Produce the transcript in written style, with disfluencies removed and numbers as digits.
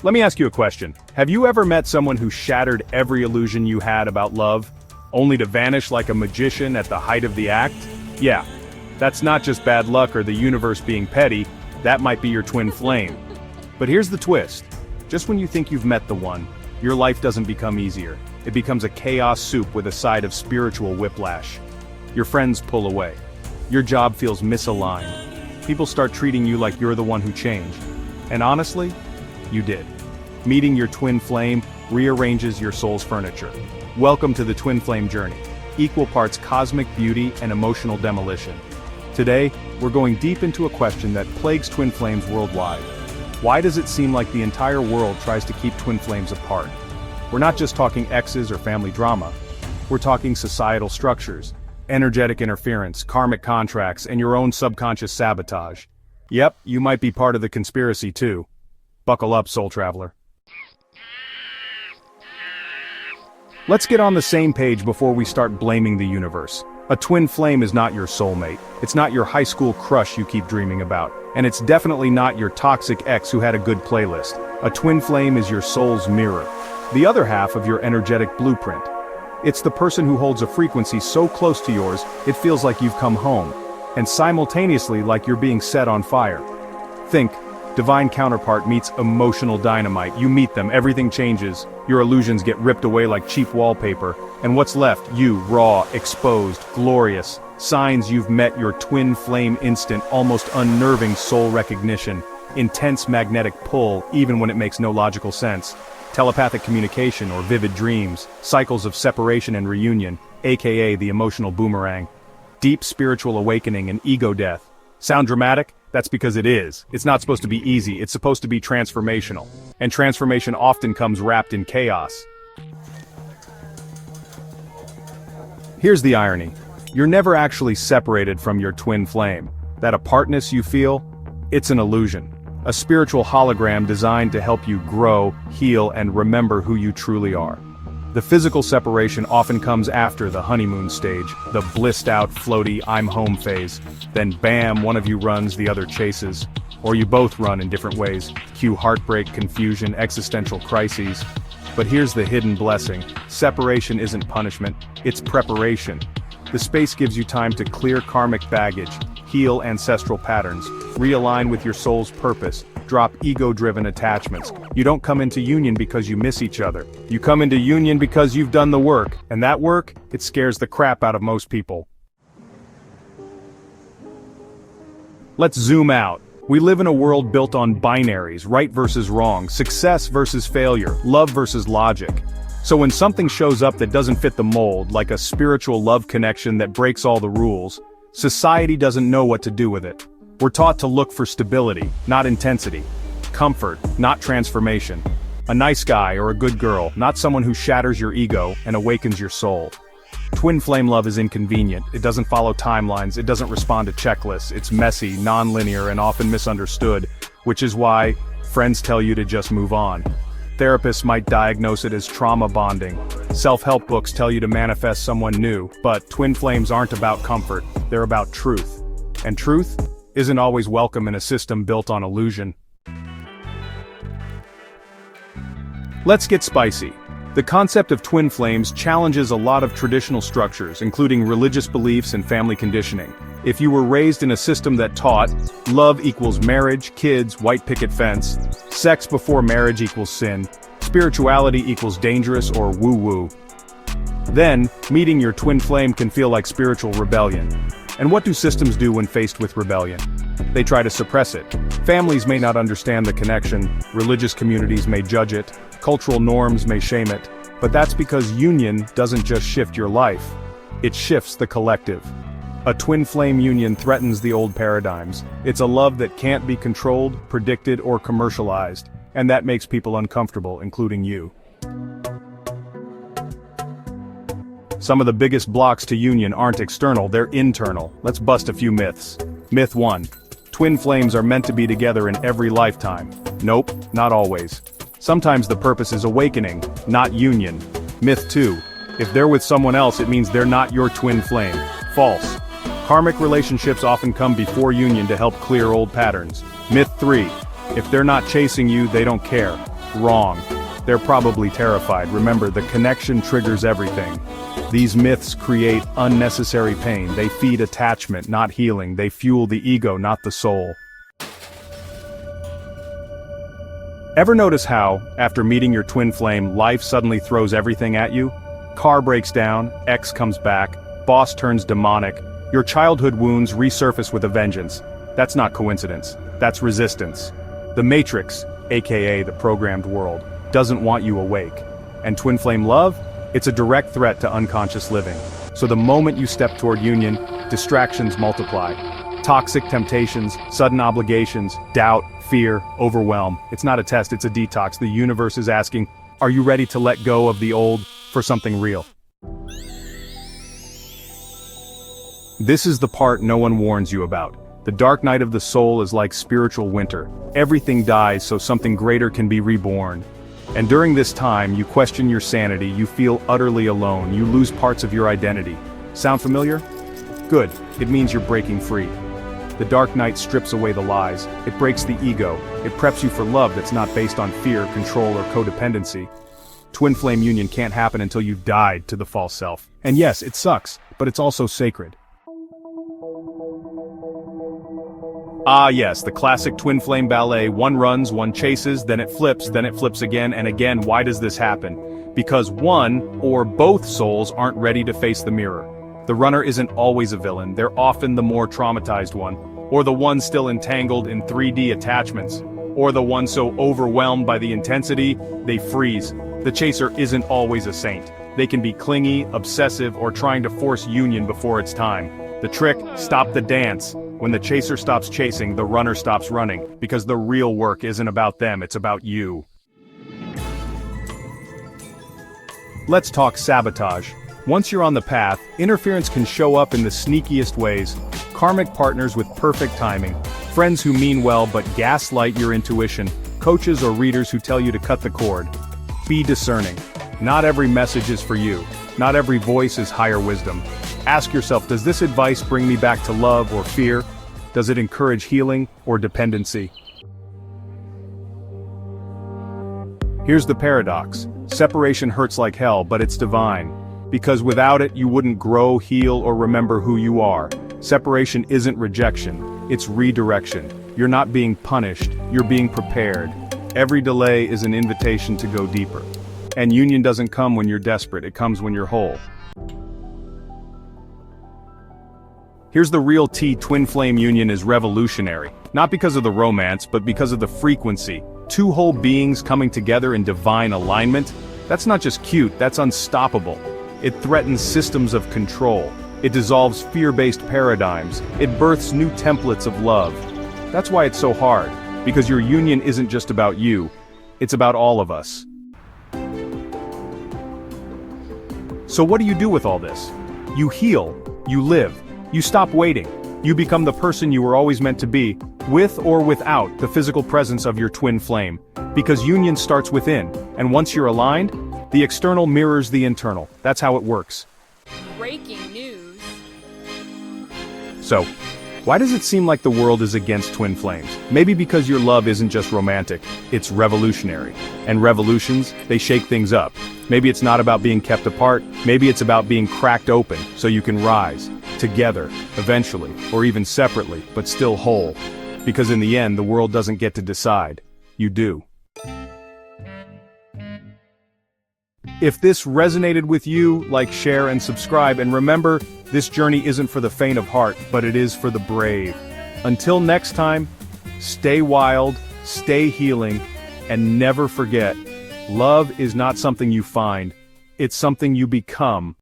Let me ask you a question. Have you ever met someone who shattered every illusion you had about love, only to vanish like a magician at the height of the act? Yeah, that's not just bad luck or the universe being petty, that might be your twin flame. But here's the twist. Just when you think you've met the one, your life doesn't become easier. It becomes a chaos soup with a side of spiritual whiplash. Your friends pull away. Your job feels misaligned. People start treating you like you're the one who changed. And honestly, you did. Meeting your twin flame rearranges your soul's furniture. Welcome to the twin flame journey. Equal parts cosmic beauty and emotional demolition. Today, we're going deep into a question that plagues twin flames worldwide. Why does it seem like the entire world tries to keep twin flames apart? We're not just talking exes or family drama. We're talking societal structures, energetic interference, karmic contracts, and your own subconscious sabotage. Yep, you might be part of the conspiracy too. Buckle up, soul traveler. Let's get on the same page before we start blaming the universe. A twin flame is not your soulmate. It's not your high school crush you keep dreaming about. And it's definitely not your toxic ex who had a good playlist. A twin flame is your soul's mirror. The other half of your energetic blueprint. It's the person who holds a frequency so close to yours, it feels like you've come home. And simultaneously like you're being set on fire. Think, divine counterpart meets emotional dynamite. You meet them, everything changes. Your illusions get ripped away like cheap wallpaper. And what's left? You, raw, exposed, glorious. Signs you've met your twin flame instant, almost unnerving soul recognition. Intense magnetic pull, even when it makes no logical sense. Telepathic communication or vivid dreams. Cycles of separation and reunion, aka the emotional boomerang. Deep spiritual awakening and ego death. Sound dramatic? That's because it is. It's not supposed to be easy, it's supposed to be transformational. And transformation often comes wrapped in chaos. Here's the irony. You're never actually separated from your twin flame. That apartness you feel? It's an illusion. A spiritual hologram designed to help you grow, heal, and remember who you truly are. The physical separation often comes after the honeymoon stage, the blissed out, floaty, I'm home phase. Then bam, one of you runs, the other chases. Or you both run in different ways. Cue heartbreak, confusion, existential crises. But here's the hidden blessing. Separation isn't punishment, it's preparation. The space gives you time to clear karmic baggage, heal ancestral patterns, realign with your soul's purpose, drop ego-driven attachments. You don't come into union because you miss each other. You come into union because you've done the work, and that work, it scares the crap out of most people. Let's zoom out. We live in a world built on binaries, right versus wrong, success versus failure, love versus logic. So when something shows up that doesn't fit the mold, like a spiritual love connection that breaks all the rules, society doesn't know what to do with it. We're taught to look for stability, not intensity. Comfort, not transformation. A nice guy or a good girl, not someone who shatters your ego and awakens your soul. Twin flame love is inconvenient. It doesn't follow timelines, it doesn't respond to checklists, it's messy, non-linear, and often misunderstood, which is why friends tell you to just move on. Therapists might diagnose it as trauma bonding. Self-help books tell you to manifest someone new, but twin flames aren't about comfort, they're about truth. And truth isn't always welcome in a system built on illusion. Let's get spicy. The concept of twin flames challenges a lot of traditional structures, including religious beliefs and family conditioning. If you were raised in a system that taught, love equals marriage, kids, white picket fence, sex before marriage equals sin, spirituality equals dangerous or woo-woo, then, meeting your twin flame can feel like spiritual rebellion. And what do systems do when faced with rebellion? They try to suppress it. Families may not understand the connection, religious communities may judge it, cultural norms may shame it, but that's because union doesn't just shift your life, it shifts the collective. A twin flame union threatens the old paradigms. It's a love that can't be controlled, predicted, or commercialized, and that makes people uncomfortable, including you. Some of the biggest blocks to union aren't external, they're internal. Let's bust a few myths. Myth 1. Twin flames are meant to be together in every lifetime. Nope, not always. Sometimes the purpose is awakening, not union. Myth 2. If they're with someone else, it means they're not your twin flame. False. Karmic relationships often come before union to help clear old patterns. Myth 3. If they're not chasing you, they don't care. Wrong. They're probably terrified. Remember, the connection triggers everything. These myths create unnecessary pain. They feed attachment, not healing. They fuel the ego, not the soul. Ever notice how, after meeting your twin flame, life suddenly throws everything at you? Car breaks down, ex comes back, boss turns demonic, your childhood wounds resurface with a vengeance. That's not coincidence. That's resistance. The Matrix, aka the programmed world, doesn't want you awake. And twin flame love? It's a direct threat to unconscious living. So the moment you step toward union, distractions multiply. Toxic temptations, sudden obligations, doubt, fear, overwhelm. It's not a test, it's a detox. The universe is asking, are you ready to let go of the old for something real? This is the part no one warns you about. The dark night of the soul is like spiritual winter. Everything dies so something greater can be reborn. And during this time, you question your sanity, you feel utterly alone, you lose parts of your identity. Sound familiar? Good, it means you're breaking free. The dark night strips away the lies, it breaks the ego, it preps you for love that's not based on fear, control, or codependency. Twin flame union can't happen until you've died to the false self. And yes, it sucks, but it's also sacred. Ah yes, the classic twin flame ballet, one runs, one chases, then it flips again and again. Why does this happen? Because one, or both souls aren't ready to face the mirror. The runner isn't always a villain, they're often the more traumatized one, or the one still entangled in 3D attachments, or the one so overwhelmed by the intensity, they freeze. The chaser isn't always a saint. They can be clingy, obsessive, or trying to force union before it's time. The trick, stop the dance. When the chaser stops chasing, the runner stops running, because the real work isn't about them, it's about you. Let's talk sabotage. Once you're on the path, interference can show up in the sneakiest ways. Karmic partners with perfect timing, friends who mean well but gaslight your intuition, coaches or readers who tell you to cut the cord. Be discerning. Not every message is for you. Not every voice is higher wisdom. Ask yourself, does this advice bring me back to love or fear? Does it encourage healing or dependency? Here's the paradox. Separation hurts like hell, but it's divine. Because without it, you wouldn't grow, heal, or remember who you are. Separation isn't rejection, it's redirection. You're not being punished, you're being prepared. Every delay is an invitation to go deeper. And union doesn't come when you're desperate, it comes when you're whole. Here's the real tea, twin flame union is revolutionary. Not because of the romance, but because of the frequency. Two whole beings coming together in divine alignment. That's not just cute, that's unstoppable. It threatens systems of control. It dissolves fear-based paradigms. It births new templates of love. That's why it's so hard, because your union isn't just about you, it's about all of us. So what do you do with all this? You heal, you live. You stop waiting. You become the person you were always meant to be, with or without the physical presence of your twin flame. Because union starts within, and once you're aligned, the external mirrors the internal. That's how it works. Breaking news. So, why does it seem like the world is against twin flames? Maybe because your love isn't just romantic, it's revolutionary. And revolutions, they shake things up. Maybe it's not about being kept apart, maybe it's about being cracked open so you can rise. Together, eventually, or even separately, but still whole. Because in the end, the world doesn't get to decide. You do. If this resonated with you, like, share, and subscribe, and remember, this journey isn't for the faint of heart, but it is for the brave. Until next time, stay wild, stay healing, and never forget, love is not something you find, it's something you become.